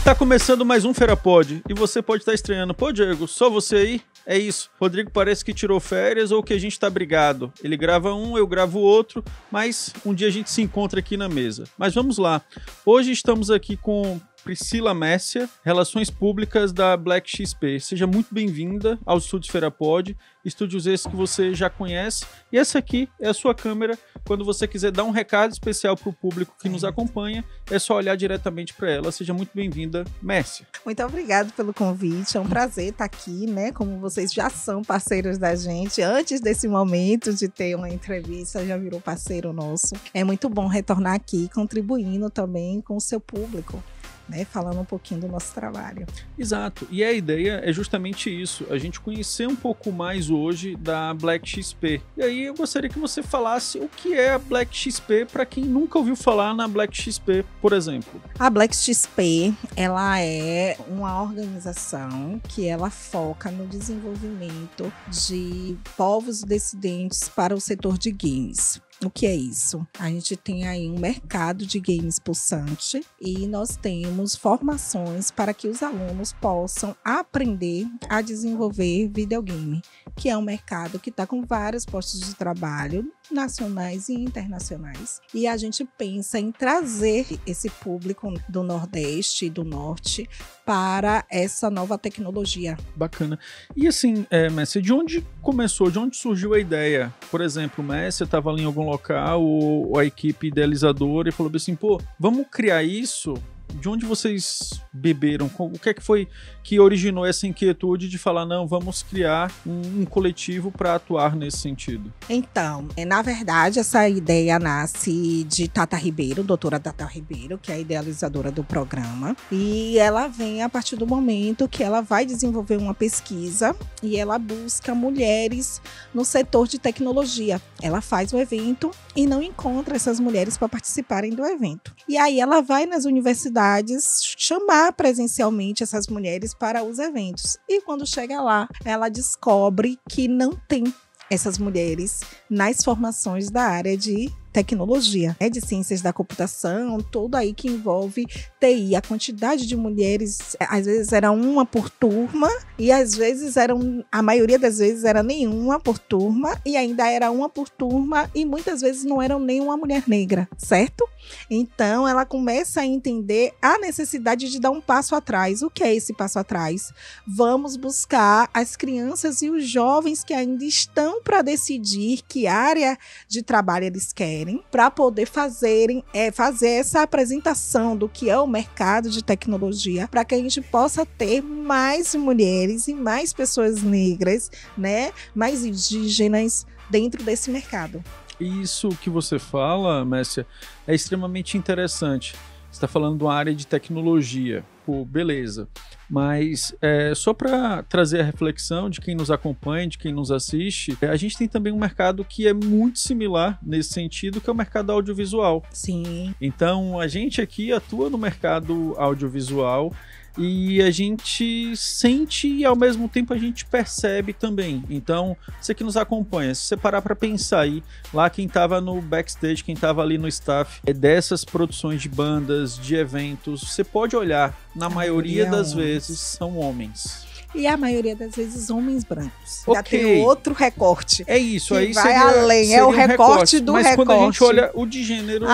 Tá começando mais um FeiraPod e você pode estar estranhando. Pô, Diego, só você aí? É isso. Rodrigo parece que tirou férias ou que a gente tá brigado. Ele grava um, eu gravo outro, mas um dia a gente se encontra aqui na mesa. Mas vamos lá. Hoje estamos aqui com Priscila Messia, Relações Públicas da Black XP. Seja muito bem-vinda aos estúdios FeiraPod, estúdios esses que você já conhece. E essa aqui é a sua câmera. Quando você quiser dar um recado especial para o público que nos acompanha, é só olhar diretamente para ela. Seja muito bem-vinda, Messia. Muito obrigada pelo convite. É um prazer estar aqui, né? Como vocês já são parceiros da gente, antes desse momento de ter uma entrevista, já virou parceiro nosso. É muito bom retornar aqui, contribuindo também com o seu público, né, falando um pouquinho do nosso trabalho. Exato, e a ideia é justamente isso, a gente conhecer um pouco mais hoje da Black XP. E aí eu gostaria que você falasse o que é a Black XP para quem nunca ouviu falar na Black XP, por exemplo. A Black XP, ela é uma organização que ela foca no desenvolvimento de povos descendentes para o setor de games. O que é isso? A gente tem aí um mercado de games pulsante e nós temos formações para que os alunos possam aprender a desenvolver videogame, que é um mercado que está com vários postos de trabalho nacionais e internacionais. E a gente pensa em trazer esse público do Nordeste e do Norte para essa nova tecnologia. Bacana. E assim, Messia, de onde começou, de onde surgiu a ideia? Por exemplo, Messia estava ali em algum local, ou a equipe idealizadora, e falou assim, pô, vamos criar isso? De onde vocês beberam? O que é que foi que originou essa inquietude de falar, não, vamos criar um coletivo para atuar nesse sentido? Então, na verdade, essa ideia nasce de Tata Ribeiro, doutora Tata Ribeiro, que é a idealizadora do programa. E ela vem a partir do momento que ela vai desenvolver uma pesquisa e ela busca mulheres no setor de tecnologia. Ela faz o evento e não encontra essas mulheres para participarem do evento. E aí ela vai nas universidades chamar presencialmente essas mulheres para os eventos. E quando chega lá, ela descobre que não tem essas mulheres nas formações da área de tecnologia, de ciências da computação, tudo aí que envolve TI. A quantidade de mulheres, às vezes era uma por turma, e às vezes a maioria das vezes era nenhuma por turma, e ainda era uma por turma, e muitas vezes não eram nenhuma mulher negra, certo? Então, ela começa a entender a necessidade de dar um passo atrás. O que é esse passo atrás? Vamos buscar as crianças e os jovens que ainda estão para decidir que área de trabalho eles querem, para poder fazer essa apresentação do que é o mercado de tecnologia, para que a gente possa ter mais mulheres e mais pessoas negras, né, mais indígenas dentro desse mercado. Isso que você fala, Messia, é extremamente interessante. Você está falando de uma área de tecnologia. Pô, beleza. Mas só para trazer a reflexão de quem nos acompanha, de quem nos assiste, a gente tem também um mercado que é muito similar nesse sentido, que é o mercado audiovisual. Sim. Então, a gente aqui atua no mercado audiovisual e a gente sente e ao mesmo tempo a gente percebe também. Então, você que nos acompanha, se você parar para pensar aí, lá quem estava no backstage, quem estava ali no staff dessas produções de bandas, de eventos, você pode olhar, na maioria das vezes são homens. E a maioria das vezes homens brancos. Okay. Já tem outro recorte. É isso, aí vai além, é o recorte do mas recorte. Quando a gente olha o de gênero,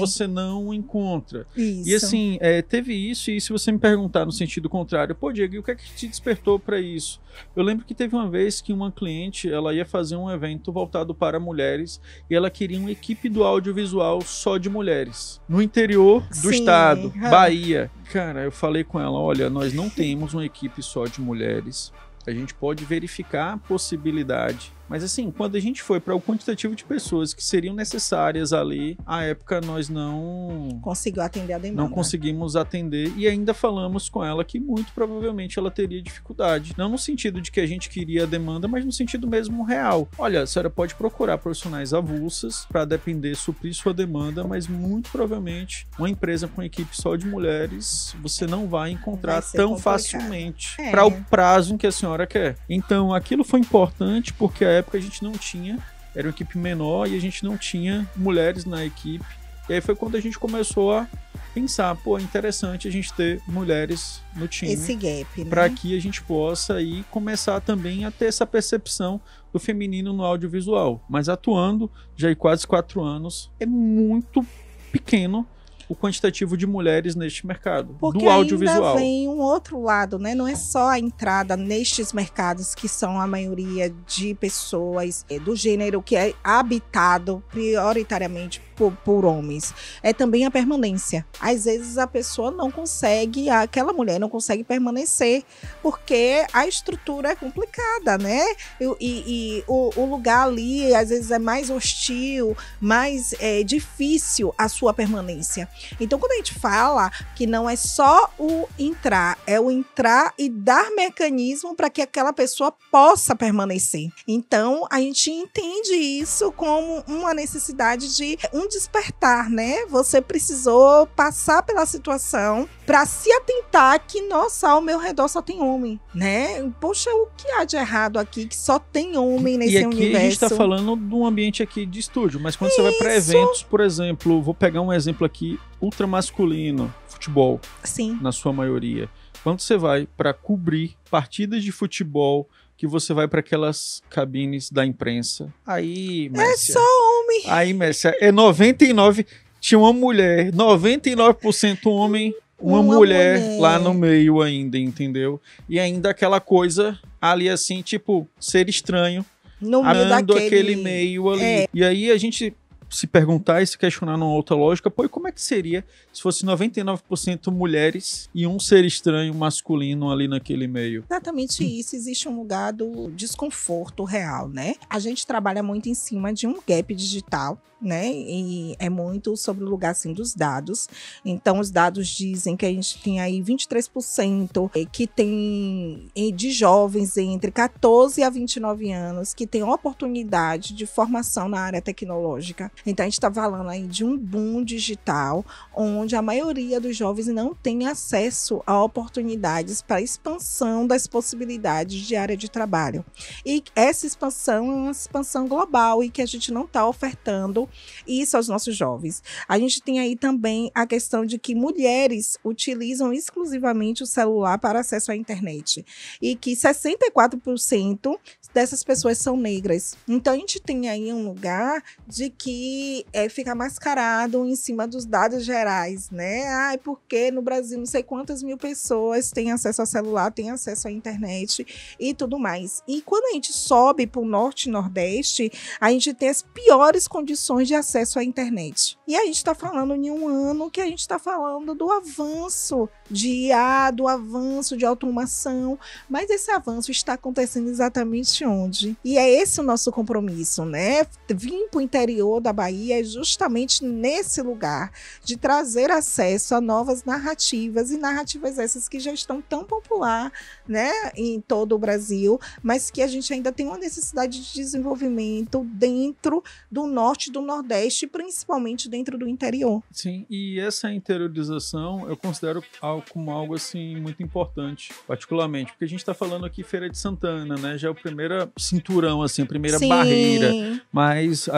você não encontra. Isso. E assim, teve isso, e se você me perguntar no sentido contrário, pô, Diego, e o que é que te despertou para isso? Eu lembro que teve uma vez que uma cliente, ela ia fazer um evento voltado para mulheres e ela queria uma equipe do audiovisual só de mulheres. No interior do estado, Bahia. Cara, eu falei com ela, olha, nós não temos uma equipe só de mulheres. A gente pode verificar a possibilidade. Mas assim, quando a gente foi para o quantitativo de pessoas que seriam necessárias ali, à época nós não conseguiu atender a demanda. Não conseguimos atender e ainda falamos com ela que muito provavelmente ela teria dificuldade. Não no sentido de que a gente queria a demanda, mas no sentido mesmo real. Olha, a senhora pode procurar profissionais avulsas para depender, suprir sua demanda, mas muito provavelmente uma empresa com equipe só de mulheres você não vai encontrar tão facilmente para o prazo em que a senhora quer. Então aquilo foi importante porque a época a gente não tinha, era uma equipe menor e a gente não tinha mulheres na equipe. E aí foi quando a gente começou a pensar, pô, é interessante a gente ter mulheres no time. Esse gap, né? Para que a gente possa aí começar também a ter essa percepção do feminino no audiovisual. Mas atuando já há quase 4 anos, é muito pequeno o quantitativo de mulheres neste mercado, porque do audiovisual. Ainda vem um outro lado, né? Não é só a entrada nestes mercados que são a maioria de pessoas do gênero que é habitado prioritariamente por homens. É também a permanência. Às vezes a pessoa não consegue, aquela mulher não consegue permanecer, porque a estrutura é complicada, né? E o lugar ali, às vezes, é mais hostil, mais difícil a sua permanência. Então, quando a gente fala que não é só o entrar, é o entrar e dar mecanismo para que aquela pessoa possa permanecer. Então, a gente entende isso como uma necessidade de um despertar, né? Você precisou passar pela situação para se atentar que, nossa, ao meu redor só tem homem, né? Poxa, o que há de errado aqui que só tem homem nesse universo? E aqui a gente tá falando de um ambiente aqui de estúdio, mas quando você vai para eventos, por exemplo, vou pegar um exemplo aqui, ultramasculino, futebol, sim, na sua maioria. Quando você vai para cobrir partidas de futebol, que você vai para aquelas cabines da imprensa, aí, Mércia, é só homem. Aí, Mércia, é 99, tinha uma mulher, 99% homem, uma mulher lá no meio ainda, entendeu? E ainda aquela coisa ali assim, tipo, ser estranho, no meio daquele meio ali. E aí a gente se perguntar e se questionar numa outra lógica, pô, e como é que seria se fosse 99% mulheres e um ser estranho masculino ali naquele meio? Exatamente isso, existe um lugar do desconforto real, né? A gente trabalha muito em cima de um gap digital, né? E é muito sobre o lugar, assim, dos dados. Então, os dados dizem que a gente tem aí 23% que tem de jovens entre 14 a 29 anos que tem oportunidade de formação na área tecnológica. Então, a gente está falando aí de um boom digital, onde a maioria dos jovens não tem acesso a oportunidades para expansão das possibilidades de área de trabalho. E essa expansão é uma expansão global e que a gente não está ofertando isso aos nossos jovens. A gente tem aí também a questão de que mulheres utilizam exclusivamente o celular para acesso à internet e que 64% dessas pessoas são negras. Então, a gente tem aí um lugar de que fica mascarado em cima dos dados gerais, né? Ah, porque no Brasil não sei quantas mil pessoas têm acesso ao celular, têm acesso à internet e tudo mais. E quando a gente sobe para o norte e nordeste, a gente tem as piores condições de acesso à internet. E a gente está falando em um ano que a gente está falando do avanço de IA, do avanço de automação, mas esse avanço está acontecendo exatamente onde? E é esse o nosso compromisso, né? Vir para o interior da Bahia é justamente nesse lugar de trazer acesso a novas narrativas, e narrativas essas que já estão tão popular, né, em todo o Brasil, mas que a gente ainda tem uma necessidade de desenvolvimento dentro do norte e do nordeste, principalmente dentro do interior. Sim, e essa interiorização eu considero como algo assim muito importante, particularmente, porque a gente está falando aqui Feira de Santana, né, já é o primeiro cinturão, assim, a primeira barreira, mas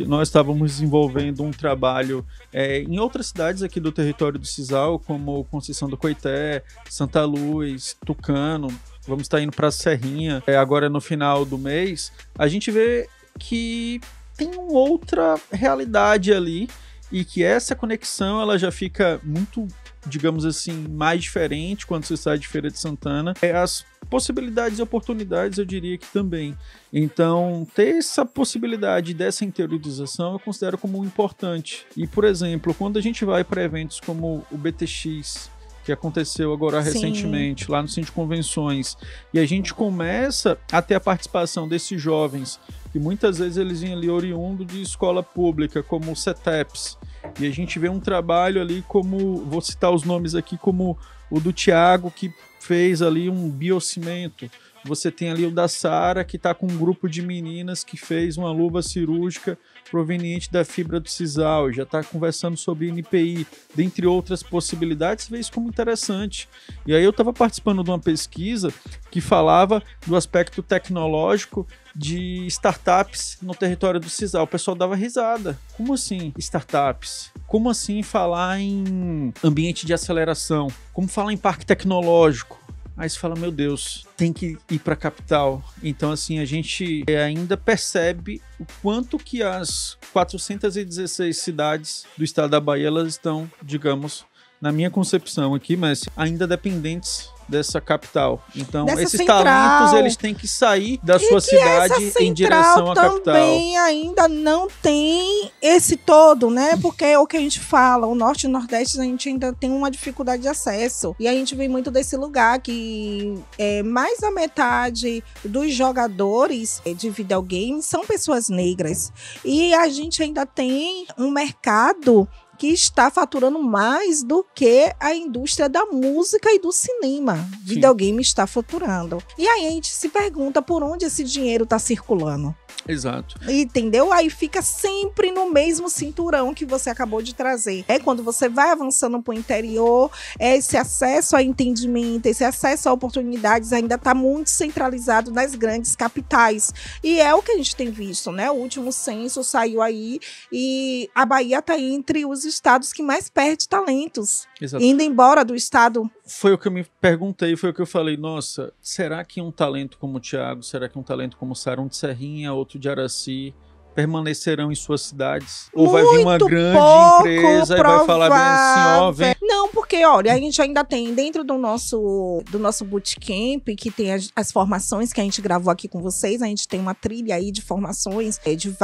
nós estávamos desenvolvendo um trabalho em outras cidades aqui do território do Sisal, como Conceição do Coité, Santa Luz, Tucano, vamos estar indo para a Serrinha agora no final do mês. A gente vê que tem uma outra realidade ali e que essa conexão ela já fica muito, digamos assim, mais diferente quando você sai de Feira de Santana. As possibilidades e oportunidades, eu diria que também. Então, ter essa possibilidade dessa interiorização eu considero como importante. E, por exemplo, quando a gente vai para eventos como o BTX, que aconteceu agora recentemente, lá no Centro de Convenções, e a gente começa a ter a participação desses jovens, que muitas vezes eles vêm ali oriundo de escola pública, como o CETEPS, e a gente vê um trabalho ali como, vou citar os nomes aqui, como o do Thiago, que fez ali um biocimento, Você tem ali o da Sara, que está com um grupo de meninas que fez uma luva cirúrgica proveniente da fibra do sisal, já está conversando sobre NPI, dentre outras possibilidades. Você vê isso como interessante. E aí eu estava participando de uma pesquisa que falava do aspecto tecnológico de startups no território do sisal. O pessoal dava risada. Como assim startups? Como assim falar em ambiente de aceleração? Como falar em parque tecnológico? Aí você fala, meu Deus, tem que ir para a capital. Então, assim, a gente ainda percebe o quanto que as 416 cidades do estado da Bahia, elas estão, digamos, na minha concepção aqui, mas ainda dependentes dessa capital. Então, dessa esses central, talentos, eles têm que sair da sua cidade em direção à capital. Também ainda não tem esse todo, né? Porque é o que a gente fala, o Norte e o Nordeste a gente ainda tem uma dificuldade de acesso. E a gente vem muito desse lugar que mais da metade dos jogadores de videogame são pessoas negras. E a gente ainda tem um mercado que está faturando mais do que a indústria da música e do cinema. Sim. Videogame está faturando. E aí a gente se pergunta por onde esse dinheiro está circulando. Exato. Entendeu? Aí fica sempre no mesmo cinturão que você acabou de trazer. É quando você vai avançando para o interior, esse acesso a entendimento, esse acesso a oportunidades ainda está muito centralizado nas grandes capitais. E é o que a gente tem visto, né? O último censo saiu aí e a Bahia está entre os estados que mais perde talentos. Exato. Indo embora do estado. Foi o que eu me perguntei, foi o que eu falei, nossa, será que um talento como o Thiago, será que um talento como o Sarão de Serrinha, outro de Araci, permanecerão em suas cidades? Ou vai vir uma grande empresa e vai falar bem assim, ó, vem... Não, porque, olha, a gente ainda tem dentro do nosso bootcamp, que tem as formações que a gente gravou aqui com vocês, a gente tem uma trilha aí de formações de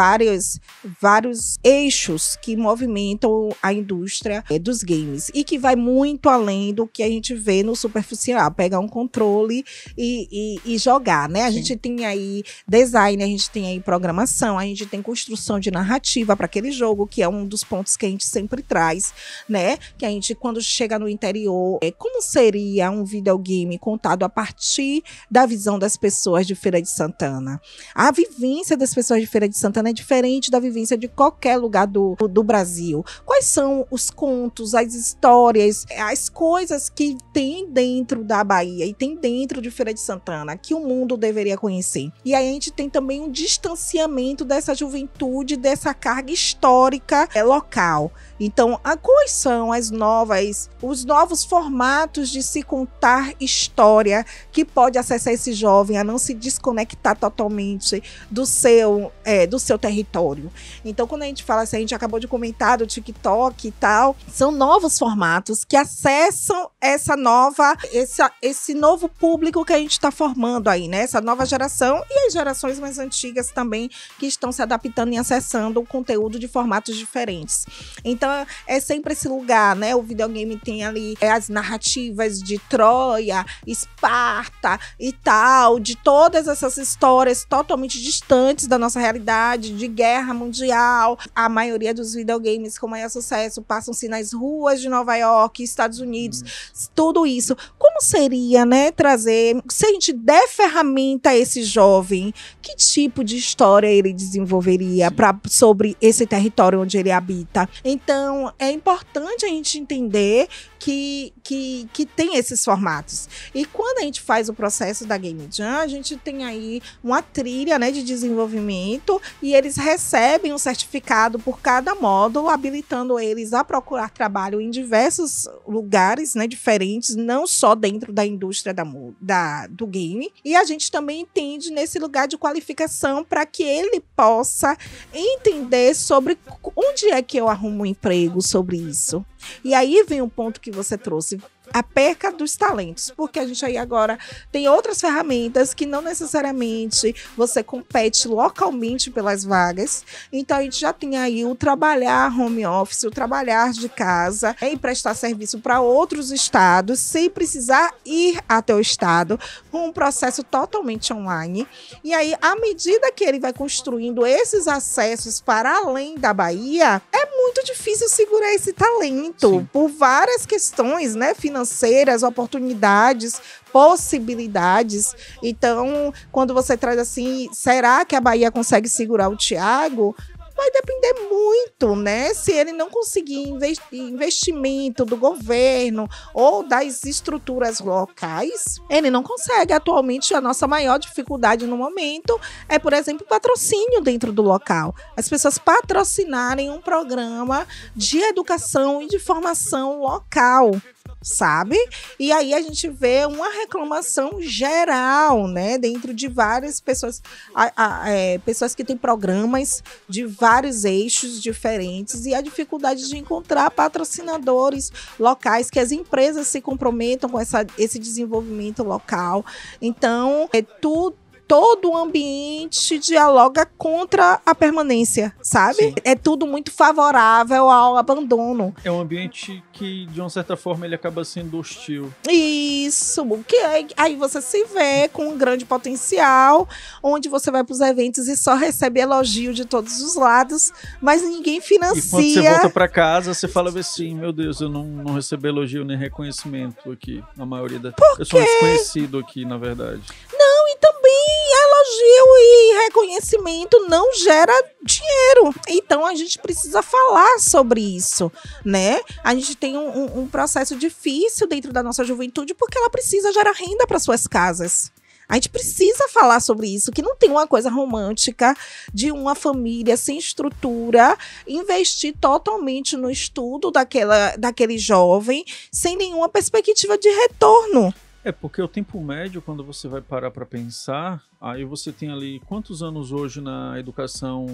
vários eixos que movimentam a indústria dos games e que vai muito além do que a gente vê no superficial, pegar um controle e jogar, né? A gente tem aí design, a gente tem aí programação, a gente tem construção de narrativa para aquele jogo, que é um dos pontos que a gente sempre traz, né? Que a gente, quando chega no interior, como seria um videogame contado a partir da visão das pessoas de Feira de Santana? A vivência das pessoas de Feira de Santana é diferente da vivência de qualquer lugar do Brasil. Quais são os contos, as histórias, as coisas que tem dentro da Bahia e tem dentro de Feira de Santana que o mundo deveria conhecer? E aí a gente tem também um distanciamento dessa juventude, dessa carga histórica local. Então, quais são os novos formatos de se contar história que pode acessar esse jovem a não se desconectar totalmente do seu território? Então, quando a gente fala assim, a gente acabou de comentar do TikTok e tal, são novos formatos que acessam esse novo público que a gente está formando aí, né? Essa nova geração e as gerações mais antigas também que estão se adaptando e acessando o conteúdo de formatos diferentes. Então, é sempre esse lugar, né? O videogame tem ali as narrativas de Troia, Esparta e tal, de todas essas histórias totalmente distantes da nossa realidade, de guerra mundial. A maioria dos videogames com maior sucesso passam-se nas ruas de Nova York, Estados Unidos, tudo isso. Como seria, né, trazer, se a gente der ferramenta a esse jovem, que tipo de história ele desenvolveria sobre esse território onde ele habita? Então, é importante a gente entender que tem esses formatos. E quando a gente faz o processo da Game Jam, a gente tem aí uma trilha, né, de desenvolvimento e eles recebem um certificado por cada módulo, habilitando eles a procurar trabalho em diversos lugares, né, diferentes, não só dentro da indústria do game. E a gente também entende nesse lugar de qualificação para que ele possa entender sobre onde é que eu arrumo um emprego sobre isso. E aí vem um ponto que você trouxe, a perca dos talentos, porque a gente aí agora tem outras ferramentas que não necessariamente você compete localmente pelas vagas. Então a gente já tem aí o trabalhar home office, o trabalhar de casa e prestar serviço para outros estados sem precisar ir até o estado, com um processo totalmente online. E aí, à medida que ele vai construindo esses acessos para além da Bahia, é muito difícil segurar esse talento. Sim. Por várias questões, né, financeiras, financeiras, oportunidades, possibilidades. Então, quando você traz assim, será que a Bahia consegue segurar o Thiago? Vai depender muito, né? Se ele não conseguir investimento do governo ou das estruturas locais, ele não consegue. Atualmente, a nossa maior dificuldade no momento é, por exemplo, patrocínio dentro do local. As pessoas patrocinarem um programa de educação e de formação local, sabe? E aí a gente vê uma reclamação geral, né, dentro de várias pessoas, pessoas que têm programas de vários eixos diferentes e a dificuldade de encontrar patrocinadores locais, que as empresas se comprometam com esse desenvolvimento local. Então, todo o ambiente dialoga contra a permanência, sabe? Sim. É tudo muito favorável ao abandono. É um ambiente que, de uma certa forma, ele acaba sendo hostil. Isso, que aí você se vê com um grande potencial, onde você vai para os eventos e só recebe elogio de todos os lados, mas ninguém financia. E quando você volta para casa, você fala assim, meu Deus, eu não recebi elogio nem reconhecimento aqui, na maioria das... Eu sou um desconhecido aqui, na verdade. Não, e também elogio e reconhecimento não gera dinheiro. Então a gente precisa falar sobre isso, né? A gente tem um processo difícil dentro da nossa juventude porque ela precisa gerar renda para suas casas. A gente precisa falar sobre isso, que não tem uma coisa romântica de uma família sem estrutura investir totalmente no estudo daquele jovem sem nenhuma perspectiva de retorno. É, porque o tempo médio, quando você vai parar para pensar, aí você tem ali quantos anos hoje na educação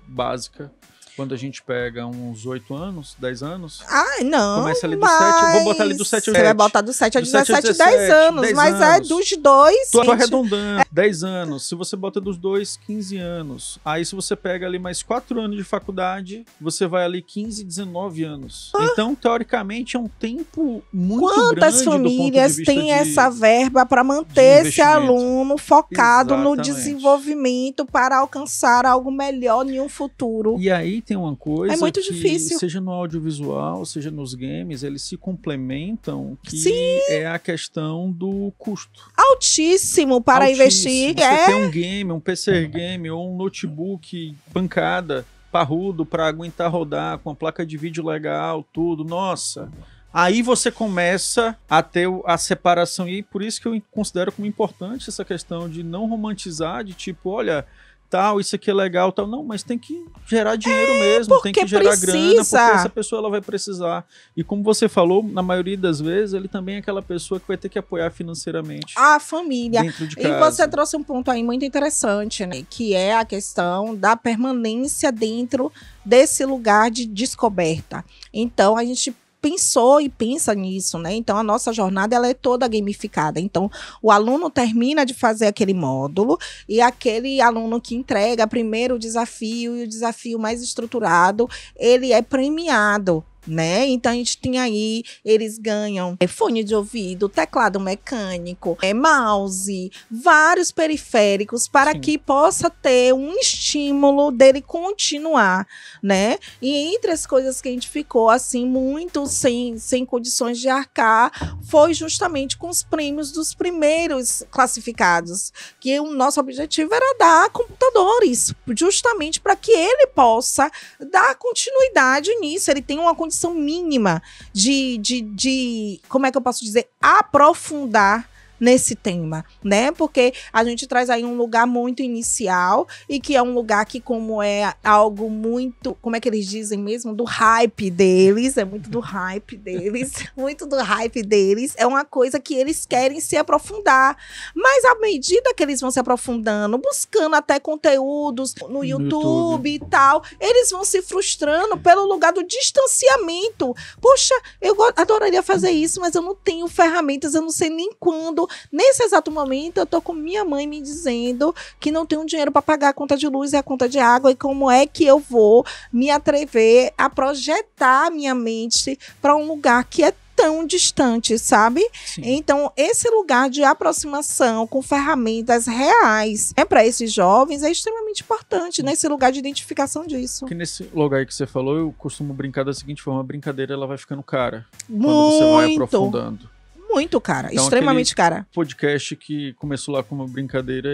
básica? Quando a gente pega uns 8 anos, 10 anos. Ah, não. Começa ali do 7. Vou botar ali do 7 ao 7. Você vai botar do 7 a 17, 10 anos. 10 mas anos. É dos 2. Tô arredondando. 10 anos. Se você bota dos 2, 15 anos. Aí, se você pega ali mais 4 anos de faculdade, você vai ali 15, 19 anos. Então, teoricamente, é um tempo muito grande. Quantas famílias têm essa verba para manter esse aluno focado no desenvolvimento para alcançar algo melhor em um futuro? E aí, tem uma coisa muito que, difícil. Seja no audiovisual, seja nos games, eles se complementam, que Sim. é a questão do custo. Altíssimo para investir. Você tem um game, um PC game ou um notebook pancada, parrudo, para aguentar rodar, com a placa de vídeo legal, tudo, nossa... Aí você começa a ter a separação, e por isso que eu considero como importante essa questão de não romantizar, de tipo, olha... Tal, isso aqui é legal, tal. Não, mas tem que gerar dinheiro mesmo, tem que gerar grana, porque essa pessoa ela vai precisar. E como você falou, na maioria das vezes, ele também é aquela pessoa que vai ter que apoiar financeiramente a família. Dentro de casa. E você trouxe um ponto aí muito interessante, né? Que é a questão da permanência dentro desse lugar de descoberta. Então, a gente pensou e pensa nisso, né? Então, a nossa jornada ela é toda gamificada. Então, o aluno termina de fazer aquele módulo e aquele aluno que entrega primeiro o desafio e o desafio mais estruturado, ele é premiado, né? Então a gente tem aí, eles ganham fone de ouvido, teclado mecânico, mouse, vários periféricos para Sim. que possa ter um estímulo dele continuar, né? E entre as coisas que a gente ficou assim muito sem condições de arcar foi justamente com os prêmios dos primeiros classificados, que o nosso objetivo era dar computadores, justamente para que ele possa dar continuidade nisso, ele tem uma condição mínima de como é que eu posso dizer, aprofundar nesse tema, né? Porque a gente traz aí um lugar muito inicial e que é um lugar que, como é algo muito, como é que eles dizem mesmo, do hype deles, é muito do hype deles, muito do hype deles, é uma coisa que eles querem se aprofundar, mas à medida que eles vão se aprofundando, buscando até conteúdos no YouTube e tal, eles vão se frustrando pelo lugar do distanciamento. Poxa, eu adoraria fazer isso, mas eu não tenho ferramentas, eu não sei nem quando. Nesse exato momento, eu tô com minha mãe me dizendo que não tenho dinheiro para pagar a conta de luz e a conta de água, e como é que eu vou me atrever a projetar minha mente para um lugar que é tão distante, sabe? Sim. Então, esse lugar de aproximação com ferramentas reais para esses jovens é extremamente importante, nesse lugar de identificação disso. Porque nesse lugar aí que você falou, eu costumo brincar da seguinte forma: a brincadeira ela vai ficando cara. Muito. Quando você vai aprofundando. Muito cara, Então, extremamente cara. Podcast que começou lá com uma brincadeira,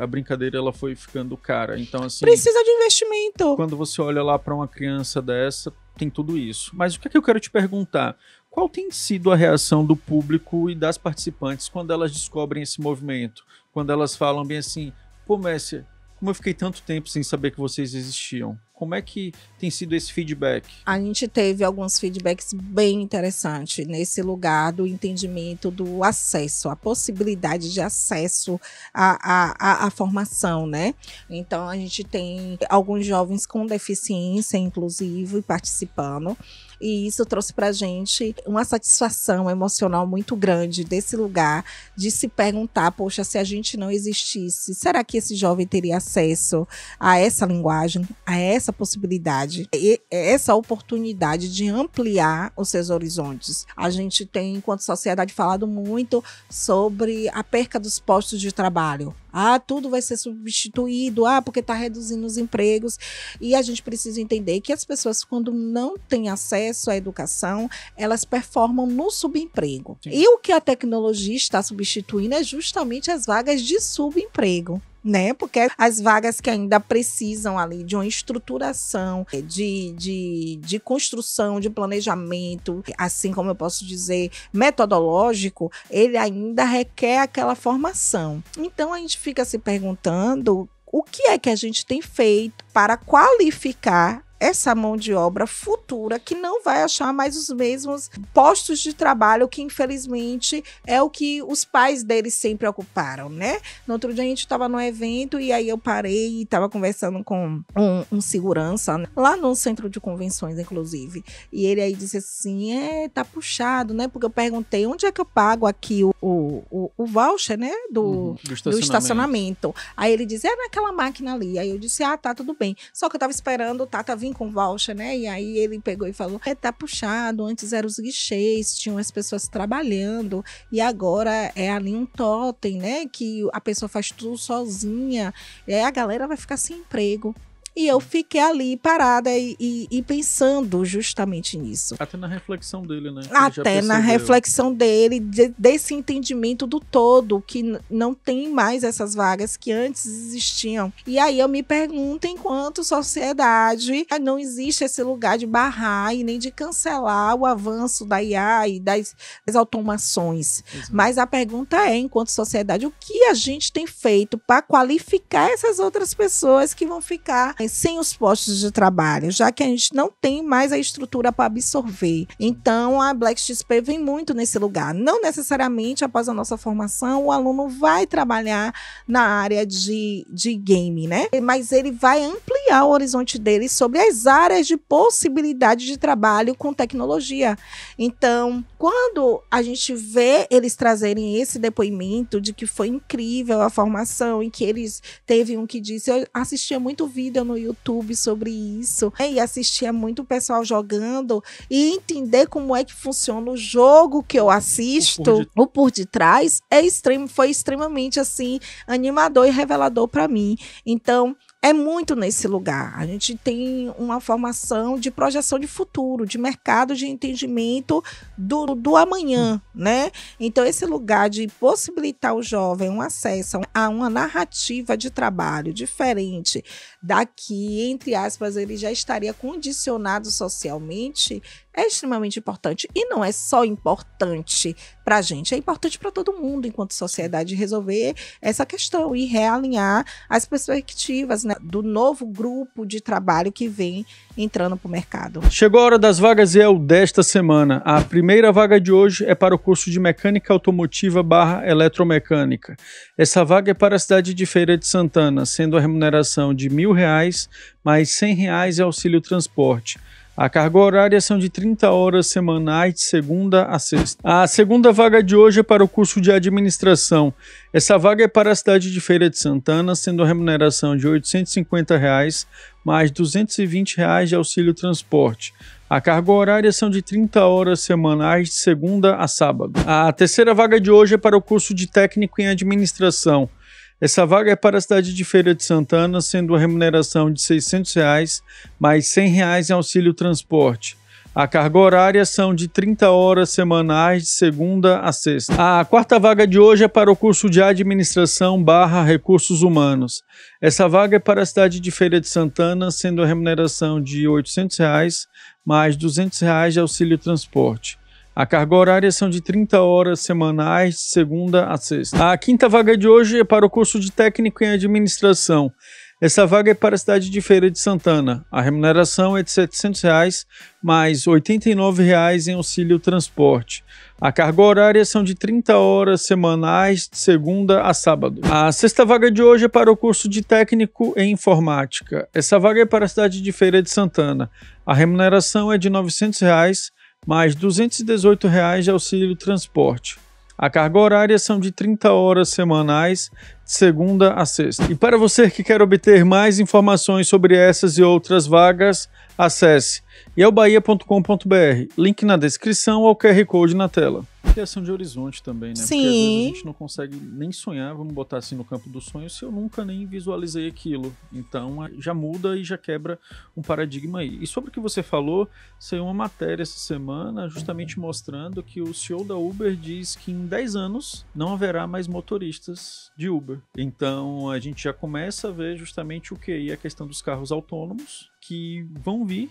a brincadeira ela foi ficando cara. Então, assim, Precisa de investimento. quando você olha lá para uma criança dessa, tem tudo isso. Mas o que é que eu quero te perguntar? Qual tem sido a reação do público e das participantes quando elas descobrem esse movimento? Quando elas falam bem assim: pô, Messia, como eu fiquei tanto tempo sem saber que vocês existiam? Como é que tem sido esse feedback? A gente teve alguns feedbacks bem interessantes nesse lugar do entendimento do acesso, a possibilidade de acesso à formação, né? Então, a gente tem alguns jovens com deficiência, inclusive, participando. E isso trouxe para a gente uma satisfação emocional muito grande desse lugar, de se perguntar, poxa, se a gente não existisse, será que esse jovem teria acesso a essa linguagem, a essa possibilidade, e essa oportunidade de ampliar os seus horizontes? A gente tem, enquanto sociedade, falado muito sobre a perca dos postos de trabalho. Tudo vai ser substituído, porque está reduzindo os empregos. E a gente precisa entender que as pessoas, quando não têm acesso à educação, elas performam no subemprego. Sim. E o que a tecnologia está substituindo é justamente as vagas de subemprego, né? Porque as vagas que ainda precisam ali de uma estruturação, de construção, de planejamento, assim como eu posso dizer, metodológico, ele ainda requer aquela formação. Então a gente fica se perguntando o que é que a gente tem feito para qualificar essa mão de obra futura que não vai achar mais os mesmos postos de trabalho que, infelizmente, é o que os pais deles sempre ocuparam, né? No outro dia a gente estava num evento e aí eu parei e estava conversando com um segurança, né? Lá no centro de convenções, inclusive. E ele aí disse assim, tá puxado, né? Porque eu perguntei, onde é que eu pago aqui o voucher, né? Do estacionamento. Aí ele disse, naquela máquina ali. Aí eu disse, tá, tudo bem. Só que eu estava esperando o Tata vir com voucher, né? E aí ele pegou e falou, tá puxado, antes eram os guichês, tinham as pessoas trabalhando, e agora é ali um totem, né? Que a pessoa faz tudo sozinha, e aí a galera vai ficar sem emprego. E eu fiquei ali parada e pensando justamente nisso. Até na reflexão dele, né? Até na reflexão dele, desse entendimento do todo, que não tem mais essas vagas que antes existiam. E aí eu me pergunto, enquanto sociedade, não existe esse lugar de barrar e nem de cancelar o avanço da IA e das automações. Exato. Mas a pergunta é, enquanto sociedade, o que a gente tem feito para qualificar essas outras pessoas que vão ficar sem os postos de trabalho, já que a gente não tem mais a estrutura para absorver. Então, a Black XP vem muito nesse lugar. Não necessariamente, após a nossa formação, o aluno vai trabalhar na área de game, né? Mas ele vai ampliar o horizonte dele sobre as áreas de possibilidade de trabalho com tecnologia. Então, quando a gente vê eles trazerem esse depoimento de que foi incrível a formação, em que eles teve um que disse, eu assistia muito vídeo no YouTube sobre isso, e assistia muito o pessoal jogando, e entender como é que funciona o jogo que eu assisto, o por detrás, foi extremamente assim, animador e revelador para mim. Então, é muito nesse lugar. A gente tem uma formação de projeção de futuro, de mercado, de entendimento do amanhã, né? Então, esse lugar de possibilitar o jovem um acesso a uma narrativa de trabalho diferente daqui, entre aspas, ele já estaria condicionado socialmente, é extremamente importante. E não é só importante para a gente, é importante para todo mundo, enquanto sociedade, resolver essa questão e realinhar as perspectivas, né, do novo grupo de trabalho que vem entrando para o mercado. Chegou a hora das vagas e é o desta semana. A primeira vaga de hoje é para o curso de Mecânica Automotiva / Eletromecânica. Essa vaga é para a cidade de Feira de Santana, sendo a remuneração de R$ 1.000 mais R$ 100 e auxílio transporte. A carga horária são de 30 horas semanais de segunda a sexta. A segunda vaga de hoje é para o curso de administração. Essa vaga é para a cidade de Feira de Santana, sendo a remuneração de R$ 850 mais R$ 220 de auxílio transporte. A carga horária são de 30 horas semanais de segunda a sábado. A terceira vaga de hoje é para o curso de técnico em administração. Essa vaga é para a cidade de Feira de Santana, sendo a remuneração de R$ 600 mais R$ 100 em auxílio transporte. A carga horária são de 30 horas semanais de segunda a sexta. A quarta vaga de hoje é para o curso de administração / recursos humanos. Essa vaga é para a cidade de Feira de Santana, sendo a remuneração de R$ 800 mais R$ 200 de auxílio transporte. A carga horária são de 30 horas semanais de segunda a sexta. A quinta vaga de hoje é para o curso de técnico em administração. Essa vaga é para a cidade de Feira de Santana. A remuneração é de R$ 700 mais R$ 89 em auxílio transporte. A carga horária são de 30 horas semanais de segunda a sábado. A sexta vaga de hoje é para o curso de técnico em informática. Essa vaga é para a cidade de Feira de Santana. A remuneração é de R$ 900 mais R$ 218 de auxílio transporte. A carga horária são de 30 horas semanais, de segunda a sexta. E para você que quer obter mais informações sobre essas e outras vagas, acesse ielbahia.com.br, link na descrição ou QR Code na tela. Criação de horizonte também, né? Sim. Porque às vezes a gente não consegue nem sonhar, vamos botar assim no campo dos sonhos, se eu nunca nem visualizei aquilo. Então já muda e já quebra um paradigma aí. E sobre o que você falou, saiu uma matéria essa semana justamente mostrando que o CEO da Uber diz que em 10 anos não haverá mais motoristas de Uber. Então a gente já começa a ver justamente o que aí, a questão dos carros autônomos, que vão vir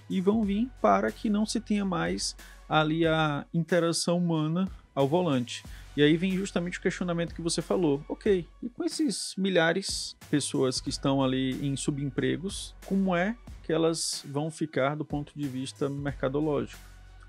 para que não se tenha mais ali a interação humana ao volante. E aí vem justamente o questionamento que você falou. Ok, e com esses milhares de pessoas que estão ali em subempregos, como é que elas vão ficar do ponto de vista mercadológico?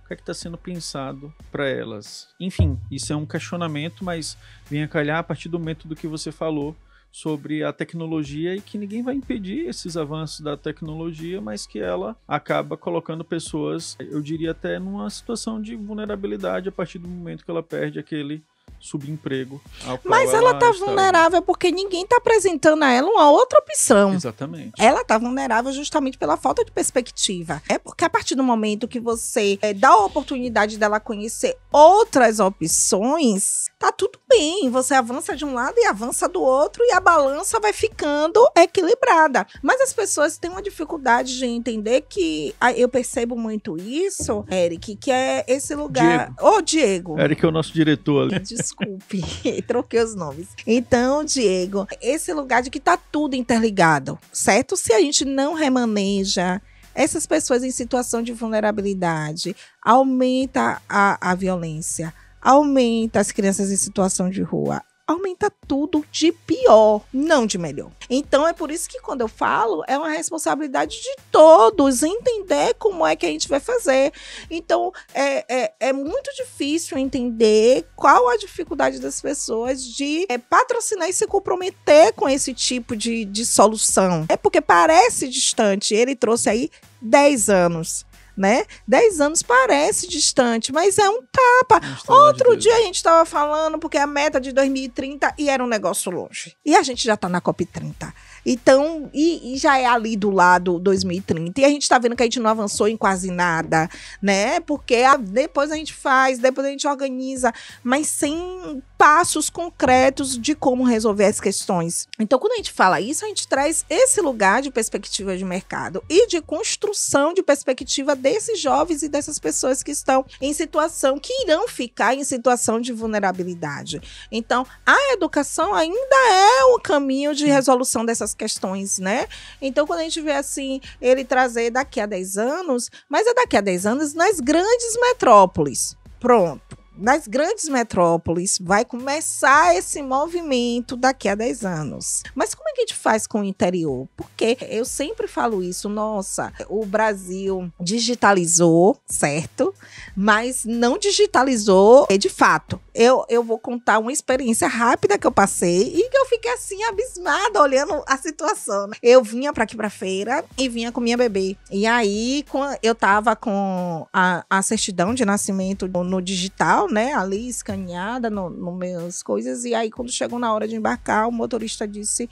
O que é que está sendo pensado para elas? Enfim, isso é um questionamento, mas vem a calhar a partir do método que você falou sobre a tecnologia e que ninguém vai impedir esses avanços da tecnologia, mas que ela acaba colocando pessoas, eu diria até numa situação de vulnerabilidade a partir do momento que ela perde aquele subemprego. Mas ela tá vulnerável porque ninguém tá apresentando a ela uma outra opção. Exatamente. Ela tá vulnerável justamente pela falta de perspectiva. É porque a partir do momento que você dá a oportunidade dela conhecer outras opções, tá tudo bem. Você avança de um lado e avança do outro e a balança vai ficando equilibrada. Mas as pessoas têm uma dificuldade de entender que, eu percebo muito isso, Eric, que é esse lugar... Diego. Eric é o nosso diretor ali. Desculpe, troquei os nomes. Então, Diego, esse lugar de que tá tudo interligado, certo? Se a gente não remaneja essas pessoas em situação de vulnerabilidade, aumenta a violência, aumenta as crianças em situação de rua, aumenta tudo de pior, não de melhor. Então é por isso que quando eu falo, é uma responsabilidade de todos entender como é que a gente vai fazer. Então é muito difícil entender qual a dificuldade das pessoas de patrocinar e se comprometer com esse tipo de solução. É porque parece distante. Ele trouxe aí 10 anos. Né? 10 anos parece distante, mas é um tapa. Outro dia a gente estava falando porque a meta de 2030 e era um negócio longe. E a gente já está na COP30. Então, e já é ali do lado 2030. E a gente está vendo que a gente não avançou em quase nada, né? Porque depois a gente faz, depois a gente organiza, mas sem passos concretos de como resolver as questões. Então, quando a gente fala isso, a gente traz esse lugar de perspectiva de mercado e de construção de perspectiva desses jovens e dessas pessoas que estão em situação, que irão ficar em situação de vulnerabilidade. Então, a educação ainda é o caminho de resolução dessas questões, né? Então, quando a gente vê assim, ele trazer daqui a 10 anos, mas é daqui a 10 anos nas grandes metrópoles. Pronto. nas grandes metrópoles vai começar esse movimento daqui a 10 anos. Mas como é que a gente faz com o interior? Porque eu sempre falo isso, nossa, o Brasil digitalizou, certo? Mas não digitalizou de fato. Eu vou contar uma experiência rápida que eu passei e que eu fiquei assim abismada olhando a situação. Eu vinha para aqui para feira e vinha com minha bebê. E aí eu tava com a certidão de nascimento no digital, né, ali escaneada no meus coisas, e aí quando chegou na hora de embarcar, o motorista disse,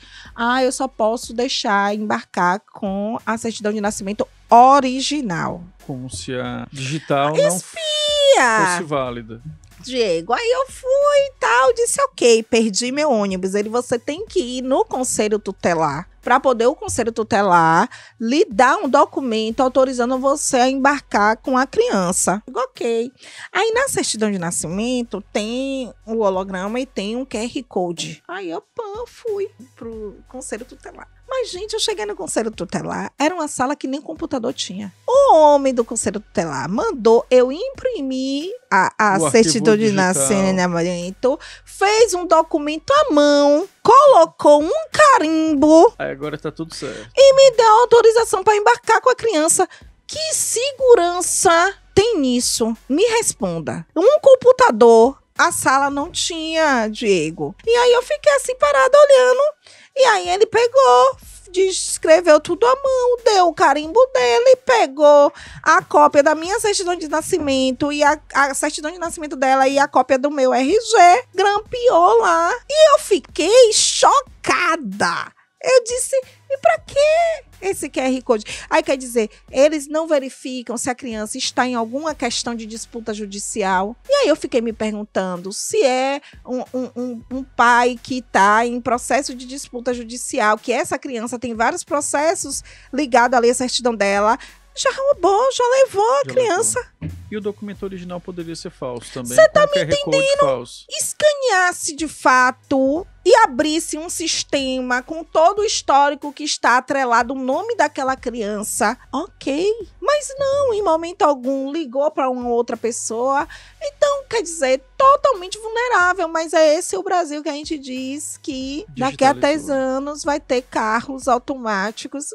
eu só posso deixar embarcar com a certidão de nascimento original. Como se a digital não fosse válida. Diego, aí eu fui e tal, disse ok, perdi meu ônibus. Você tem que ir no conselho tutelar para poder o conselho tutelar lhe dar um documento autorizando você a embarcar com a criança. Ok. Aí na certidão de nascimento tem o holograma e tem um QR Code. Aí eu fui pro conselho tutelar. Mas, gente, eu cheguei no conselho tutelar, era uma sala que nem computador tinha. O homem do conselho tutelar mandou eu imprimir a certidão de nascimento, fez um documento à mão, colocou um carimbo. Aí agora tá tudo certo. E me deu autorização para embarcar com a criança. Que segurança tem nisso? Me responda. Um computador, a sala não tinha, Diego. E aí eu fiquei assim parada olhando. E aí ele pegou, escreveu tudo à mão, deu o carimbo dele, pegou a cópia da minha certidão de nascimento e a certidão de nascimento dela e a cópia do meu RG, grampeou lá. E eu fiquei chocada. Eu disse, e pra quê esse QR Code? Aí quer dizer, eles não verificam se a criança está em alguma questão de disputa judicial. E aí eu fiquei me perguntando se é um pai que está em processo de disputa judicial, que essa criança tem vários processos ligados ali à certidão dela, já roubou, já levou a criança. Levou. E o documento original poderia ser falso também. Você tá me entendendo? Escaneasse de fato e abrisse um sistema com todo o histórico que está atrelado o nome daquela criança, ok. Mas não, em momento algum, ligou para uma outra pessoa. Então, quer dizer, totalmente vulnerável. Mas é esse o Brasil que a gente diz que daqui a 10 anos vai ter carros automáticos.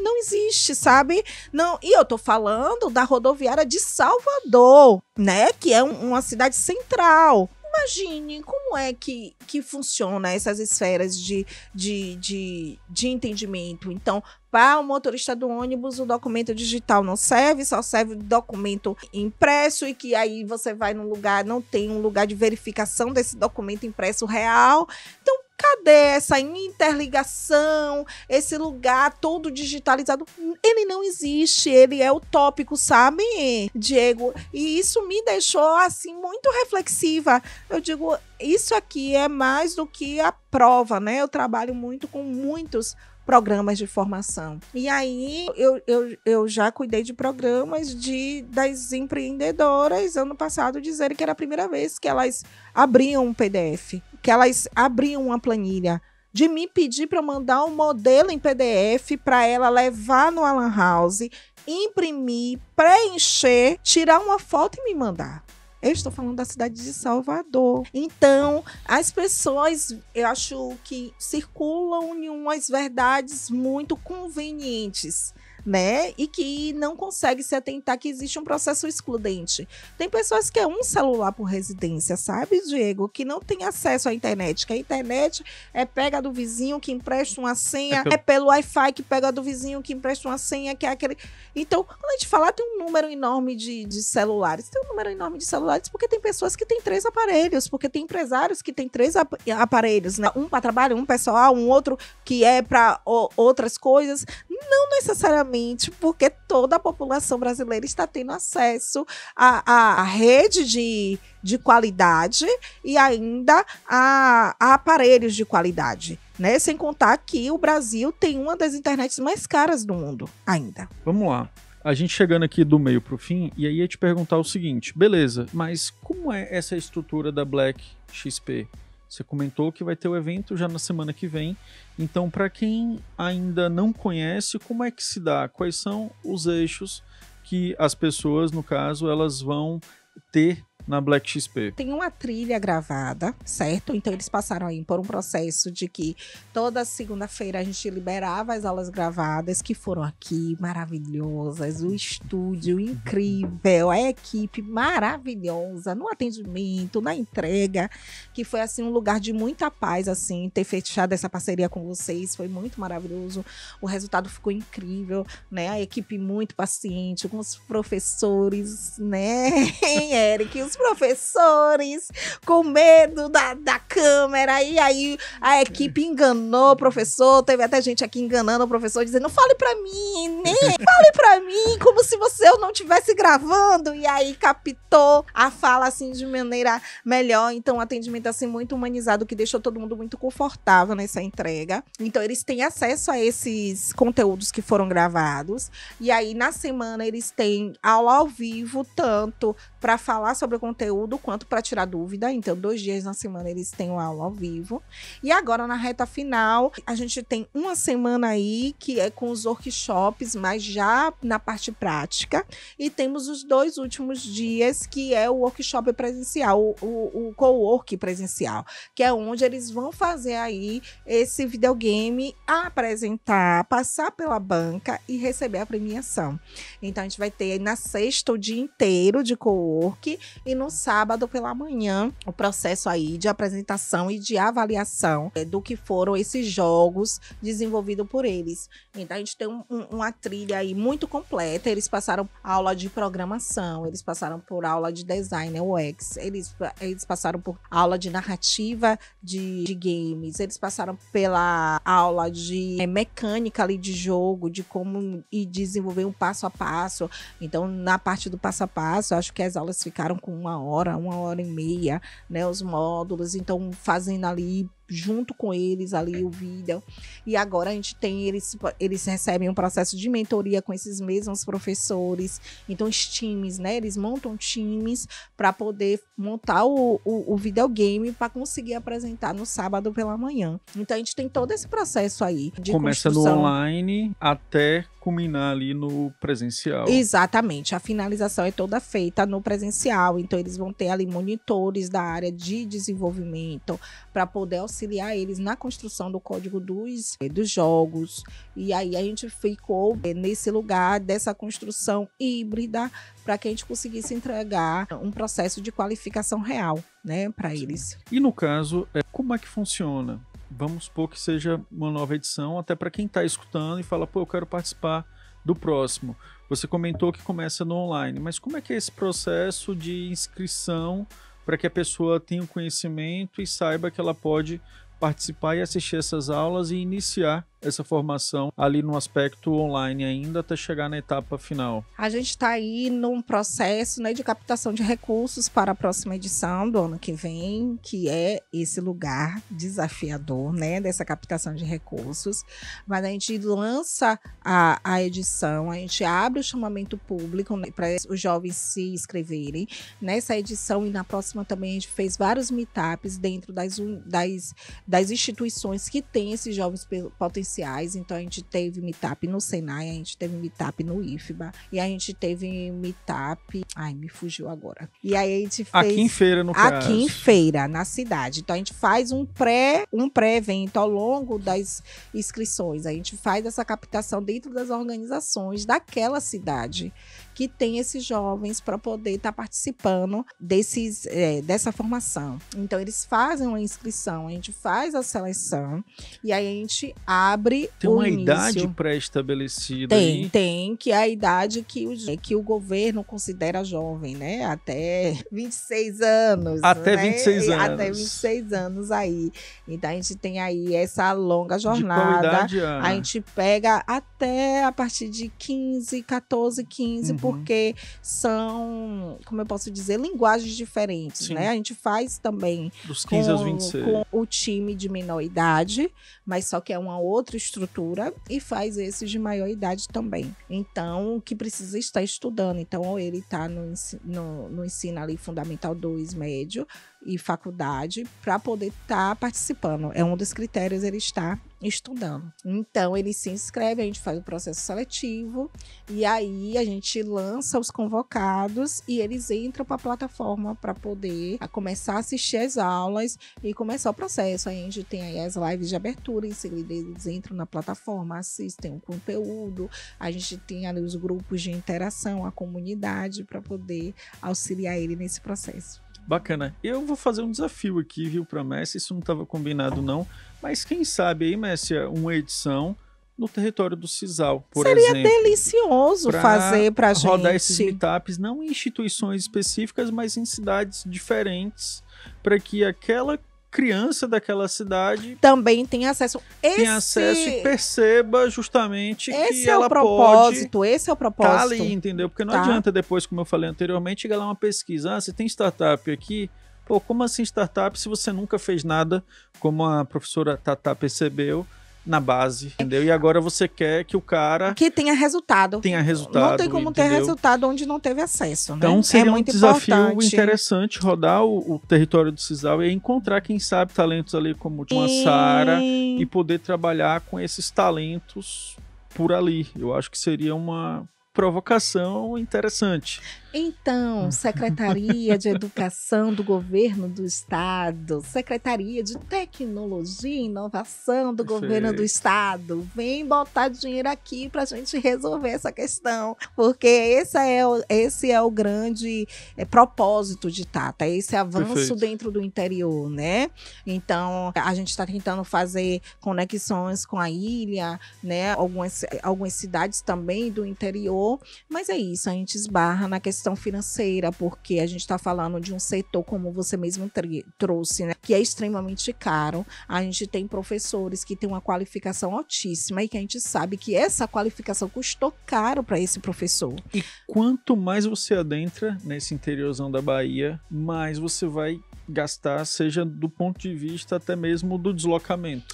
Não existe, sabe? Não. E eu tô falando da rodoviária de Salvador, né? Que é uma cidade central. Imagine como é que funciona essas esferas de entendimento. Então, para o motorista do ônibus, o documento digital não serve, só serve o documento impresso, e que aí você vai num lugar, não tem um lugar de verificação desse documento impresso real. Então, cadê essa interligação, esse lugar todo digitalizado? Ele não existe, ele é utópico, sabe, Diego? E isso me deixou, assim, muito reflexiva. Eu digo, isso aqui é mais do que a prova, né? Eu trabalho muito com muitos programas de formação. E aí, eu já cuidei de programas das empreendedoras, ano passado, dizerem que era a primeira vez que elas abriam um PDF, que elas abriam uma planilha, de me pedir para mandar um modelo em PDF para ela levar no Alan House, imprimir, preencher, tirar uma foto e me mandar. Eu estou falando da cidade de Salvador. Então, as pessoas, eu acho que circulam em umas verdades muito convenientes, né? E que não consegue se atentar que existe um processo excludente. Tem pessoas que é um celular por residência, sabe, Diego? Que não tem acesso à internet. Que a internet é pega do vizinho que empresta uma senha, é pelo Wi-Fi que pega do vizinho que empresta uma senha, que é aquele... Então, quando a gente fala, tem um número enorme de celulares. Tem um número enorme de celulares porque tem pessoas que têm 3 aparelhos, porque tem empresários que têm 3 aparelhos, né? Um para trabalho, um pessoal, um outro que é para outras coisas. Não necessariamente, porque toda a população brasileira está tendo acesso à rede de qualidade e ainda a aparelhos de qualidade, né? Sem contar que o Brasil tem uma das internets mais caras do mundo ainda. Vamos lá. A gente chegando aqui do meio pro fim, e aí ia te perguntar o seguinte, beleza, mas como é essa estrutura da Black XP? Você comentou que vai ter o evento já na semana que vem, então para quem ainda não conhece, como é que se dá? Quais são os eixos que as pessoas, no caso, elas vão ter na Black XP? Tem uma trilha gravada, certo? Então eles passaram aí por um processo de que toda segunda-feira a gente liberava as aulas gravadas, que foram aqui maravilhosas, o estúdio incrível, a equipe maravilhosa, no atendimento, na entrega, que foi assim um lugar de muita paz, assim, ter fechado essa parceria com vocês, foi muito maravilhoso, o resultado ficou incrível, né? A equipe muito paciente, com os professores, né, Eric, os professores com medo da câmera, e aí a equipe enganou o professor, teve até gente aqui enganando o professor, dizendo, fale pra mim, né? Fale pra mim, como se eu não estivesse gravando, e aí captou a fala, assim, de maneira melhor, então um atendimento, assim, muito humanizado, que deixou todo mundo muito confortável nessa entrega. Então eles têm acesso a esses conteúdos que foram gravados, e aí na semana eles têm aula ao vivo, tanto para falar sobre o conteúdo quanto para tirar dúvida. Então 2 dias na semana eles têm uma aula ao vivo. E agora na reta final a gente tem uma semana aí que é com os workshops, mas já na parte prática, e temos os 2 últimos dias que é o workshop presencial, o co-work presencial, que é onde eles vão fazer aí esse videogame, apresentar, passar pela banca e receber a premiação. Então a gente vai ter na sexta o dia inteiro de co-work e no sábado pela manhã o processo aí de apresentação e de avaliação do que foram esses jogos desenvolvidos por eles. Então a gente tem uma trilha aí muito completa. Eles passaram aula de programação, eles passaram por aula de design UX, eles passaram por aula de narrativa de games, eles passaram pela aula de mecânica ali de jogo, de como desenvolver um passo a passo. Então na parte do passo a passo, acho que as aulas ficaram com 1 hora e meia, né, os módulos, então fazendo ali junto com eles ali o vídeo. E agora a gente tem, eles recebem um processo de mentoria com esses mesmos professores, então os times, né, eles montam times para poder montar o videogame para conseguir apresentar no sábado pela manhã. Então a gente tem todo esse processo aí de começa construção. No online até culminar ali no presencial. Exatamente, a finalização é toda feita no presencial, então eles vão ter ali monitores da área de desenvolvimento para poder auxiliar eles na construção do código dos jogos. E aí a gente ficou nesse lugar dessa construção híbrida para que a gente conseguisse entregar um processo de qualificação real, né, para eles. E no caso, como é que funciona? Vamos supor que seja uma nova edição, até para quem está escutando e fala, pô, eu quero participar do próximo. Você comentou que começa no online, mas como é que é esse processo de inscrição para que a pessoa tenha o conhecimento e saiba que ela pode participar e assistir essas aulas e iniciar essa formação ali no aspecto online ainda até chegar na etapa final? A gente está aí num processo, né, de captação de recursos para a próxima edição do ano que vem, que é esse lugar desafiador, né, dessa captação de recursos. Mas a gente lança a edição, a gente abre o chamamento público, né, para os jovens se inscreverem nessa edição, e na próxima também a gente fez vários meetups dentro das instituições que têm esses jovens potenciais. Então a gente teve meetup no Senai, a gente teve meetup no IFBA, e a gente teve meetup, me fugiu agora. E aí a gente fez aqui em Feira, no caso. Aqui em Feira, na cidade. Então a gente faz um pré-evento ao longo das inscrições. A gente faz essa captação dentro das organizações daquela cidade que tem esses jovens para poder estar participando dessa formação. Então eles fazem uma inscrição, a gente faz a seleção e aí a gente abre tem uma idade pré-estabelecida aí? Tem, que é a idade que o governo considera jovem, né? Até 26 anos. Até, né? 26 anos. Até 26 anos aí. Então a gente tem aí essa longa jornada. De qual idade, a gente pega até a partir de 14, 15, porque são, como eu posso dizer, linguagens diferentes, né? A gente faz também dos 15 aos 26. Com o time de menor idade, mas só que é uma outra estrutura, e faz esses de maior idade também. Então, o que precisa estar estudando. Então, ou ele está no ensino ali fundamental 2, médio e faculdade, para poder estar participando. É um dos critérios ele estar estudando. Então, eles se inscrevem, a gente faz o processo seletivo e aí a gente lança os convocados e eles entram para a plataforma para poder começar a assistir as aulas e começar o processo. Aí a gente tem aí as lives de abertura, em seguida eles entram na plataforma, assistem o conteúdo, a gente tem ali os grupos de interação, a comunidade para poder auxiliar ele nesse processo. Bacana. Eu vou fazer um desafio aqui, viu, pra Messi. Isso não estava combinado, não. Mas quem sabe aí, Messi, uma edição no território do Cisal, por exemplo. Seria delicioso fazer pra gente. Rodar esses meetups, não em instituições específicas, mas em cidades diferentes, para que aquela criança daquela cidade também tem acesso. Tenha acesso e perceba justamente que ela pode. Esse é o propósito. Tá ali, entendeu? Porque não adianta depois, como eu falei anteriormente, chegar lá uma pesquisa. Você tem startup aqui? Pô, como assim startup se você nunca fez nada, como a professora Tatá percebeu, na base, entendeu? E agora você quer que o cara... que tenha resultado. Não tem como ter resultado onde não teve acesso, né? Então seria um desafio interessante rodar o território do Cisal e encontrar, quem sabe, talentos ali como uma Sara e poder trabalhar com esses talentos por ali. Eu acho que seria uma provocação interessante. Então, Secretaria de Educação do Governo do Estado, Secretaria de Tecnologia e Inovação do Governo do Estado, vem botar dinheiro aqui para a gente resolver essa questão, porque esse é o grande propósito de Tata, esse avanço dentro do interior, né? Então, a gente está tentando fazer conexões com a ilha, né? Algumas cidades também do interior, mas é isso, a gente esbarra na questão financeira, porque a gente está falando de um setor, como você mesmo trouxe, né, que é extremamente caro. A gente tem professores que têm uma qualificação altíssima e que a gente sabe que essa qualificação custou caro para esse professor. E quanto mais você adentra nesse interiorzão da Bahia, mais você vai gastar, seja do ponto de vista até mesmo do deslocamento.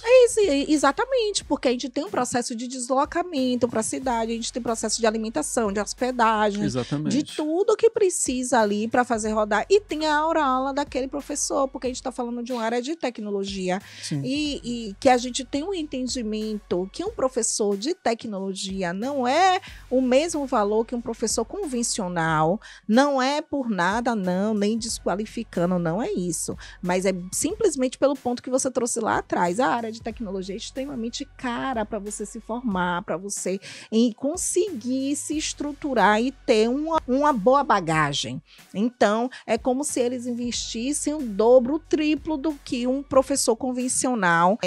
Exatamente, porque a gente tem um processo de deslocamento para a cidade, a gente tem processo de alimentação, de hospedagem, de tudo que precisa ali para fazer rodar. E tem a aula daquele professor, porque a gente está falando de uma área de tecnologia. E que a gente tem um entendimento que um professor de tecnologia não é o mesmo valor que um professor convencional, não é por nada, não, nem desqualificando, não é isso. Mas é simplesmente pelo ponto que você trouxe lá atrás. A área de tecnologia é extremamente cara para você se formar, para você conseguir se estruturar e ter uma boa bagagem. Então, é como se eles investissem o dobro, o triplo do que um professor convencional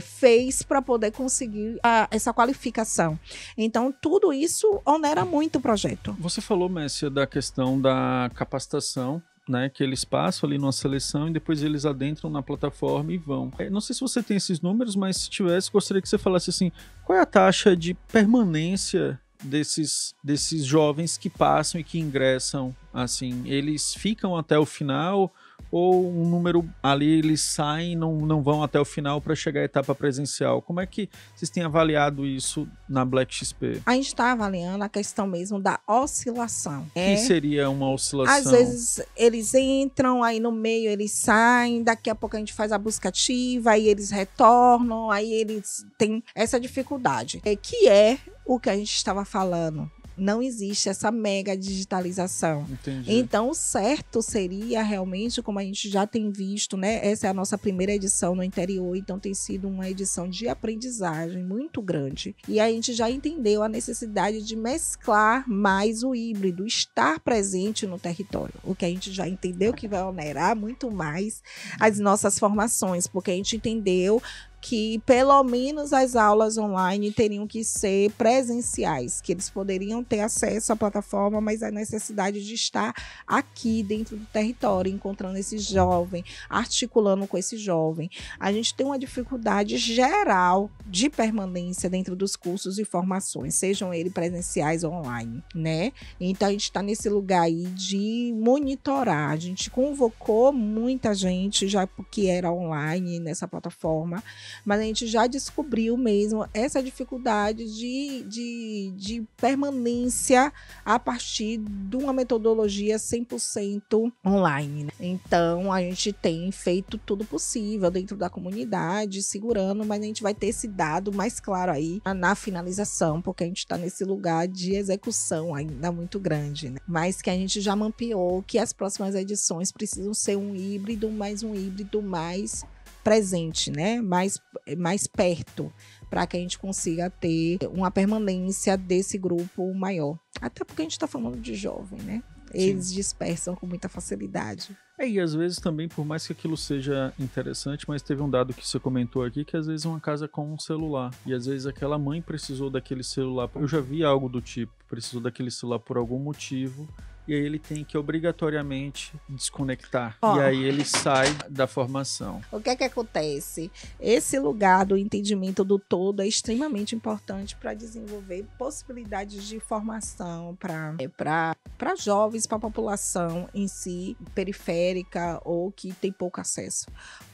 fez para poder conseguir essa qualificação. Então, tudo isso onera muito o projeto. Você falou, Messia, da questão da capacitação, né, que eles passam ali numa seleção e depois eles adentram na plataforma e vão. Não sei se você tem esses números, mas se tivesse, gostaria que você falasse assim, qual é a taxa de permanência desses jovens que passam e que ingressam, assim, eles ficam até o final ou um número ali, eles saem e não vão até o final para chegar à etapa presencial? Como é que vocês têm avaliado isso na Black XP? A gente está avaliando a questão mesmo da oscilação. O que seria uma oscilação? Às vezes eles entram, aí no meio eles saem, daqui a pouco a gente faz a busca ativa, aí eles retornam, aí eles têm essa dificuldade. Que é o que a gente estava falando. Não existe essa mega digitalização. Entendi. Então, o certo seria realmente, como a gente já tem visto, né? Essa é a nossa primeira edição no interior, então tem sido uma edição de aprendizagem muito grande. E a gente já entendeu a necessidade de mesclar mais o híbrido, estar presente no território. O que a gente já entendeu que vai onerar muito mais as nossas formações, porque a gente entendeu que pelo menos as aulas online teriam que ser presenciais, que eles poderiam ter acesso à plataforma, mas a necessidade de estar aqui dentro do território, encontrando esse jovem, articulando com esse jovem. A gente tem uma dificuldade geral de permanência dentro dos cursos e formações, sejam eles presenciais ou online, né? Então a gente está nesse lugar aí de monitorar. A gente convocou muita gente já que era online nessa plataforma, mas a gente já descobriu mesmo essa dificuldade de permanência a partir de uma metodologia 100% online, né? Então, a gente tem feito tudo possível dentro da comunidade, segurando, mas a gente vai ter esse dado mais claro aí na finalização, porque a gente está nesse lugar de execução ainda muito grande, né? Mas que a gente já mapeou que as próximas edições precisam ser um híbrido mais presente, né? Mais perto, para que a gente consiga ter uma permanência desse grupo maior. Até porque a gente está falando de jovem, né? Eles dispersam com muita facilidade. E às vezes também, por mais que aquilo seja interessante, mas teve um dado que você comentou aqui, que às vezes uma casa com um celular, e às vezes aquela mãe precisou daquele celular, eu já vi algo do tipo, precisou daquele celular por algum motivo, e aí ele tem que obrigatoriamente desconectar. E aí ele sai da formação. O que é que acontece? Esse lugar do entendimento do todo é extremamente importante para desenvolver possibilidades de formação para jovens, para a população em si, periférica ou que tem pouco acesso.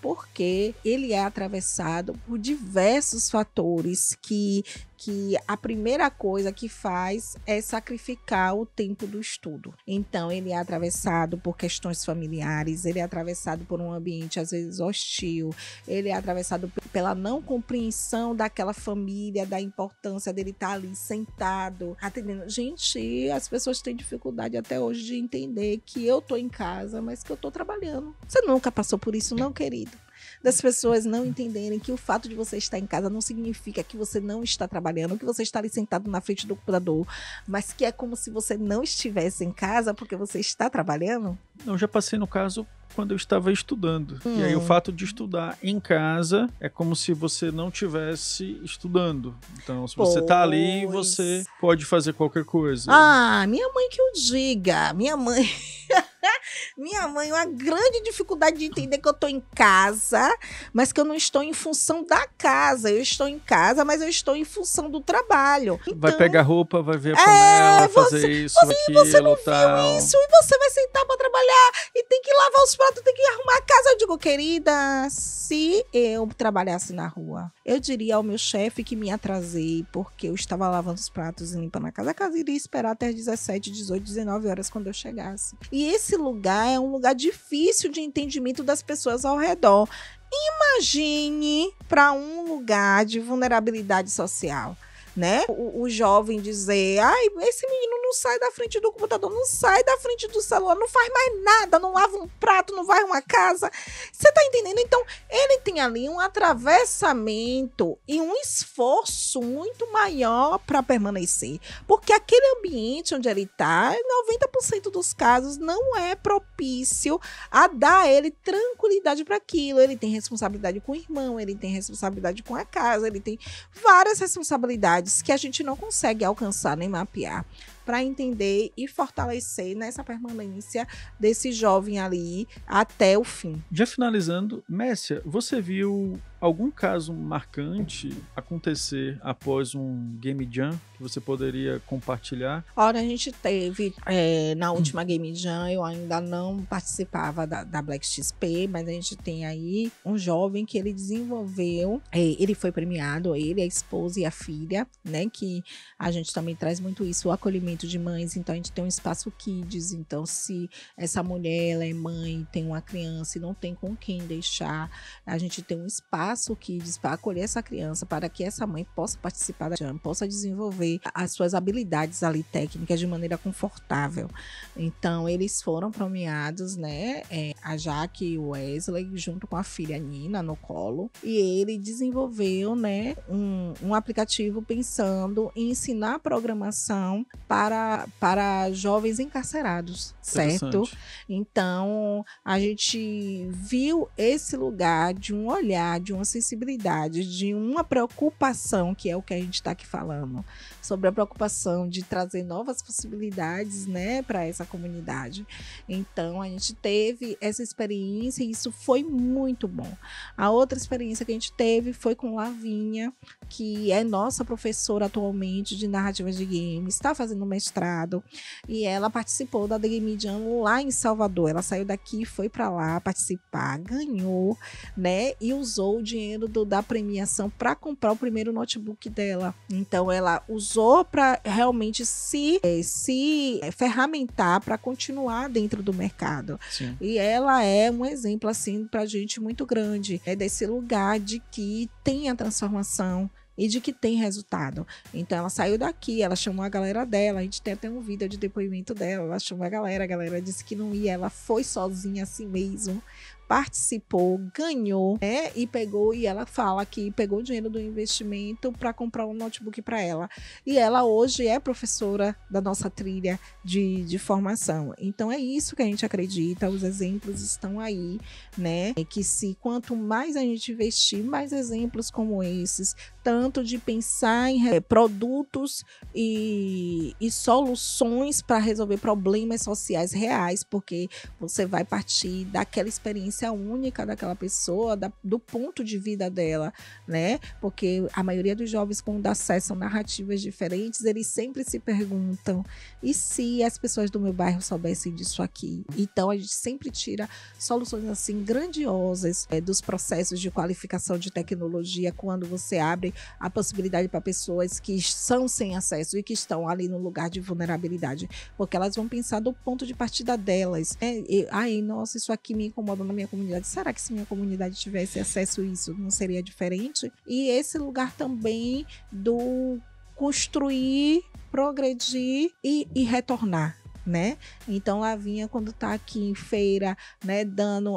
Porque ele é atravessado por diversos fatores que a primeira coisa que faz é sacrificar o tempo do estudo. Então, ele é atravessado por questões familiares, ele é atravessado por um ambiente, às vezes, hostil, ele é atravessado pela não compreensão daquela família, da importância dele estar ali sentado, atendendo. Gente, as pessoas têm dificuldade até hoje de entender que eu tô em casa, mas que eu tô trabalhando. Você nunca passou por isso, não, querido? Das pessoas não entenderem que o fato de você estar em casa não significa que você não está trabalhando, que você está ali sentado na frente do computador, mas que é como se você não estivesse em casa porque você está trabalhando. Eu já passei no caso quando eu estava estudando. E aí o fato de estudar em casa é como se você não estivesse estudando. Então, se você está ali, você pode fazer qualquer coisa. Ah, minha mãe que o diga. Minha mãe... Minha mãe, uma grande dificuldade de entender que eu estou em casa, mas que eu não estou em função da casa. Eu estou em casa, mas eu estou em função do trabalho. Então, vai pegar roupa, vai ver a panela, vai fazer isso, aquilo, você não tal. Viu isso, e você vai sentar para trabalhar e tem que lavar os pratos, tem que arrumar a casa. Eu digo, querida, se eu trabalhasse na rua, eu diria ao meu chefe que me atrasei porque eu estava lavando os pratos e limpando a casa iria esperar até as 17, 18, 19 horas quando eu chegasse. E esse lugar é um lugar difícil de entendimento das pessoas ao redor. Imagine para um lugar de vulnerabilidade social, né? O jovem dizer, ai, esse menino não sai da frente do computador, não sai da frente do celular, não faz mais nada, não lava um prato, não vai uma casa. Você tá entendendo? Então, ele tem ali um atravessamento e um esforço muito maior para permanecer. Porque aquele ambiente onde ele tá, 90% dos casos não é propício a dar a ele tranquilidade para aquilo. Ele tem responsabilidade com o irmão, ele tem responsabilidade com a casa, ele tem várias responsabilidades que a gente não consegue alcançar nem mapear para entender e fortalecer nessa permanência desse jovem ali até o fim. Já finalizando, Messia, você viu algum caso marcante acontecer após um Game Jam que você poderia compartilhar? Olha, a gente teve na última Game Jam, eu ainda não participava da Black XP, mas a gente tem aí um jovem que ele desenvolveu, ele foi premiado, ele, a esposa e a filha, né, que a gente também traz muito isso, o acolhimento de mães, então a gente tem um espaço Kids, então se essa mulher, ela é mãe, tem uma criança e não tem com quem deixar, a gente tem um espaço Kids para acolher essa criança, para que essa mãe possa participar da Jam, possa desenvolver as suas habilidades ali técnicas de maneira confortável. Então eles foram premiados, né, a Jaque e o Wesley junto com a filha Nina no colo, e ele desenvolveu, né, um aplicativo pensando em ensinar programação para jovens encarcerados, certo? Então, a gente viu esse lugar de um olhar, de uma sensibilidade, de uma preocupação, que é o que a gente está aqui falando, sobre a preocupação de trazer novas possibilidades, né, para essa comunidade. Então, a gente teve essa experiência e isso foi muito bom. A outra experiência que a gente teve foi com Lavinha, que é nossa professora atualmente de narrativas de games, está fazendo mestrado, e ela participou da The Game Jam lá em Salvador. Ela saiu daqui, foi para lá participar, ganhou, né, e usou dinheiro da premiação para comprar o primeiro notebook dela. Então ela usou para realmente se ferramentar para continuar dentro do mercado. Sim. E ela é um exemplo assim para gente muito grande, desse lugar de que tem a transformação e de que tem resultado. Então ela saiu daqui, ela chamou a galera dela, a gente tem até um vídeo de depoimento dela, ela chamou a galera disse que não ia, ela foi sozinha assim mesmo, participou, ganhou, né? E pegou, e ela fala que pegou o dinheiro do investimento para comprar um notebook para ela. E ela hoje é professora da nossa trilha de formação. Então é isso que a gente acredita, os exemplos estão aí, né? É que se quanto mais a gente investir, mais exemplos como esses, tanto de pensar em produtos e soluções para resolver problemas sociais reais, porque você vai partir daquela experiência única daquela pessoa, do ponto de vida dela, né? Porque a maioria dos jovens, quando acessam narrativas diferentes, eles sempre se perguntam: e se as pessoas do meu bairro soubessem disso aqui? Então a gente sempre tira soluções assim grandiosas dos processos de qualificação de tecnologia, quando você abre a possibilidade para pessoas que são sem acesso e que estão ali no lugar de vulnerabilidade, porque elas vão pensar do ponto de partida delas. Ai, nossa, isso aqui me incomoda na minha comunidade. Será que se minha comunidade tivesse acesso a isso, não seria diferente? E esse lugar também do construir, progredir e retornar, né? Então Lavinha, quando tá aqui em feira, né,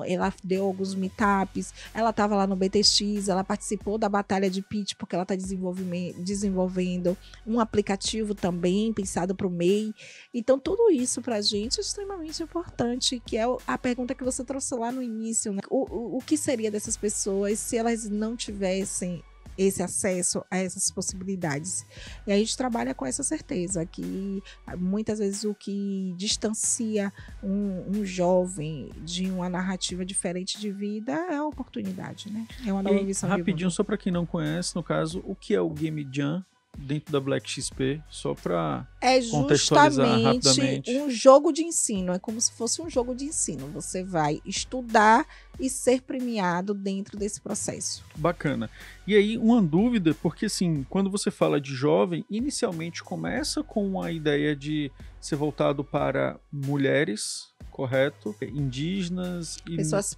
ela deu alguns meetups, ela tava lá no BTX, ela participou da batalha de pitch, porque ela tá desenvolvendo um aplicativo também pensado para o MEI. Então tudo isso pra gente é extremamente importante, que é a pergunta que você trouxe lá no início, né? O que seria dessas pessoas se elas não tivessem esse acesso a essas possibilidades? E a gente trabalha com essa certeza que muitas vezes o que distancia um jovem de uma narrativa diferente de vida é a oportunidade, né? É uma nova visão. Rapidinho, só para quem não conhece, no caso, o que é o Game Jam dentro da Black XP, só para contextualizar rapidamente? Um jogo de ensino, é como se fosse um jogo de ensino. Você vai estudar e ser premiado dentro desse processo. Bacana. E aí, uma dúvida, porque assim, quando você fala de jovem, inicialmente começa com a ideia de ser voltado para mulheres, correto? Indígenas e pessoas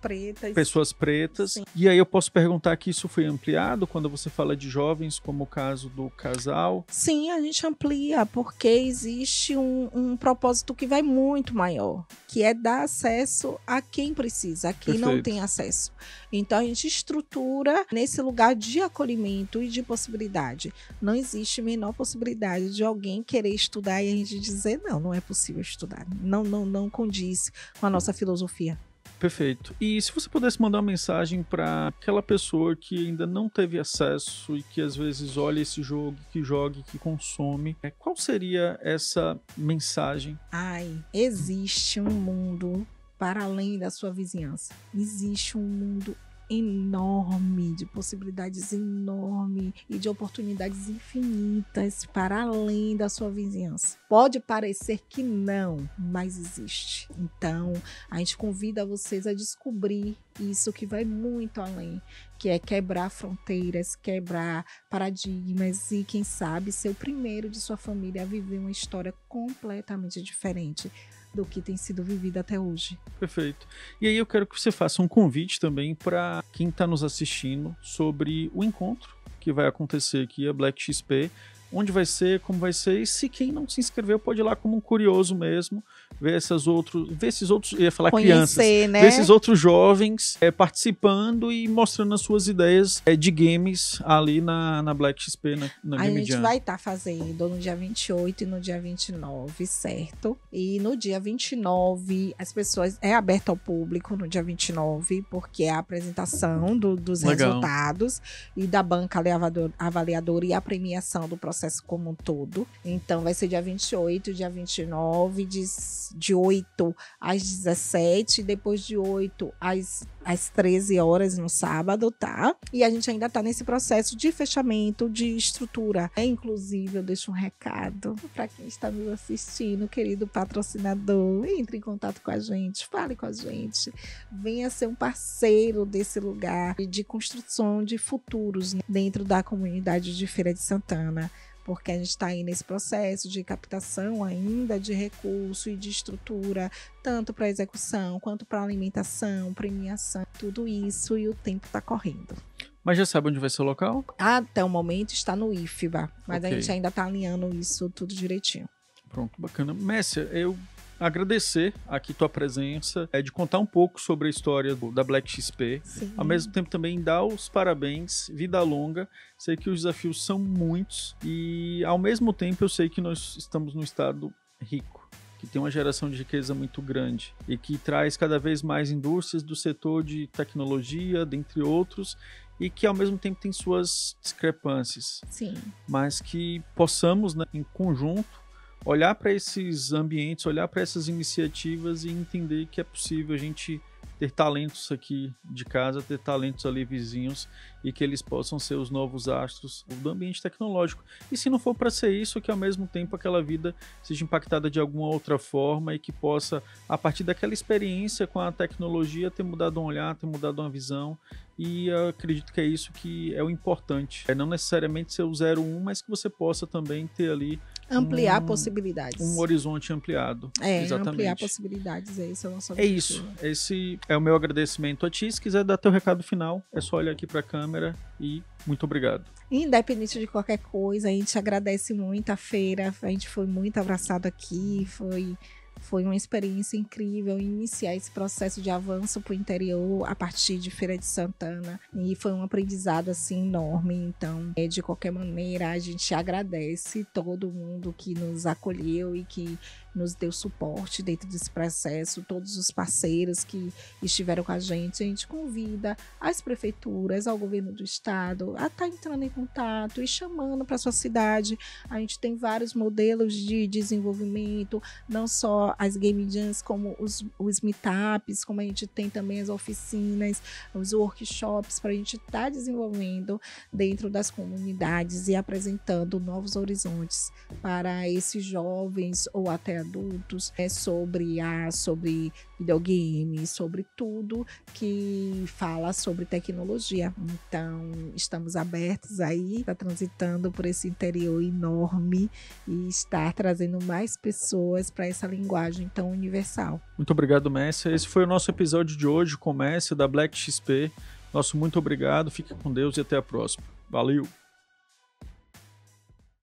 pretas. Sim. E aí eu posso perguntar que isso foi ampliado quando você fala de jovens, como o caso do casal? Sim, a gente amplia, porque existe um propósito que vai muito maior, que é dar acesso a quem precisa, a quem não tem acesso. Então a gente estrutura nesse lugar de acolhimento e de possibilidade. Não existe a menor possibilidade de alguém querer estudar e a gente dizer não é possível estudar. Não condiz com a nossa filosofia. Perfeito. E se você pudesse mandar uma mensagem para aquela pessoa que ainda não teve acesso e que às vezes olha esse jogo, que joga, que consome, qual seria essa mensagem? Existe um mundo para além da sua vizinhança. Existe um mundo enorme, de possibilidades enormes e de oportunidades infinitas para além da sua vizinhança. Pode parecer que não, mas existe. Então, a gente convida vocês a descobrir isso que vai muito além, que é quebrar fronteiras, quebrar paradigmas e, quem sabe, ser o primeiro de sua família a viver uma história completamente diferente do que tem sido vivido até hoje. Perfeito. E aí eu quero que você faça um convite também para quem está nos assistindo sobre o encontro que vai acontecer aqui, a Black XP, onde vai ser, como vai ser, e se quem não se inscreveu pode ir lá como um curioso mesmo, ver esses outros, eu ia falar conhecer, crianças, né? Ver esses outros jovens participando e mostrando as suas ideias de games ali na Black XP, na Game Jam. A gente vai estar fazendo no dia 28 e no dia 29, certo? E no dia 29, as pessoas, é aberto ao público no dia 29, porque é a apresentação dos resultados e da banca avaliadora e a premiação do processo como um todo. Então vai ser dia 28, dia 29, de de 8 às 17, depois de 8 às 13 horas no sábado, tá? E a gente ainda tá nesse processo de fechamento de estrutura. Inclusive, eu deixo um recado para quem está nos assistindo, querido patrocinador, entre em contato com a gente, fale com a gente, venha ser um parceiro desse lugar de construção de futuros, né, dentro da comunidade de Feira de Santana, porque a gente está aí nesse processo de captação ainda de recurso e de estrutura, tanto para execução, quanto para alimentação, premiação, tudo isso, e o tempo está correndo. Mas já sabe onde vai ser o local? Até o momento está no IFBA, mas Ok. a gente ainda está alinhando isso tudo direitinho. Pronto, bacana. Messia, eu agradecer aqui tua presença, de contar um pouco sobre a história da Black XP, Sim. ao mesmo tempo também dar os parabéns, vida longa. Sei que os desafios são muitos e ao mesmo tempo eu sei que nós estamos num estado rico, que tem uma geração de riqueza muito grande e que traz cada vez mais indústrias do setor de tecnologia, dentre outros, e que ao mesmo tempo tem suas discrepâncias, Sim. mas que possamos, né, em conjunto, olhar para esses ambientes, olhar para essas iniciativas e entender que é possível a gente ter talentos aqui de casa, ter talentos ali vizinhos e que eles possam ser os novos astros do ambiente tecnológico. E se não for para ser isso, que ao mesmo tempo aquela vida seja impactada de alguma outra forma e que possa, a partir daquela experiência com a tecnologia, ter mudado um olhar, ter mudado uma visão. E eu acredito que é isso que é o importante. É não necessariamente ser o 01, mas que você possa também ter ali Ampliar possibilidades. um horizonte ampliado. Exatamente. Ampliar possibilidades, esse é o nosso É objetivo. isso. Esse é o meu agradecimento a ti. Se quiser dar teu recado final, é só olhar aqui para a câmera e muito obrigado. Independente de qualquer coisa, a gente agradece muito a feira, a gente foi muito abraçado aqui, foi uma experiência incrível iniciar esse processo de avanço para o interior a partir de Feira de Santana, e foi um aprendizado assim enorme. Então, de qualquer maneira, a gente agradece todo mundo que nos acolheu e que nos deu suporte dentro desse processo, todos os parceiros que estiveram com a gente convida as prefeituras, ao governo do estado a estar entrando em contato e chamando para sua cidade. A gente tem vários modelos de desenvolvimento, não só as game jams, como os meetups, como a gente tem também as oficinas, os workshops, para a gente estar desenvolvendo dentro das comunidades e apresentando novos horizontes para esses jovens ou até adultos, sobre videogame, sobre tudo que fala sobre tecnologia. Então, estamos abertos aí, está transitando por esse interior enorme e estar trazendo mais pessoas para essa linguagem tão universal. Muito obrigado, Messia. Esse foi o nosso episódio de hoje com o Messia da Black XP. Nosso muito obrigado, fique com Deus e até a próxima. Valeu!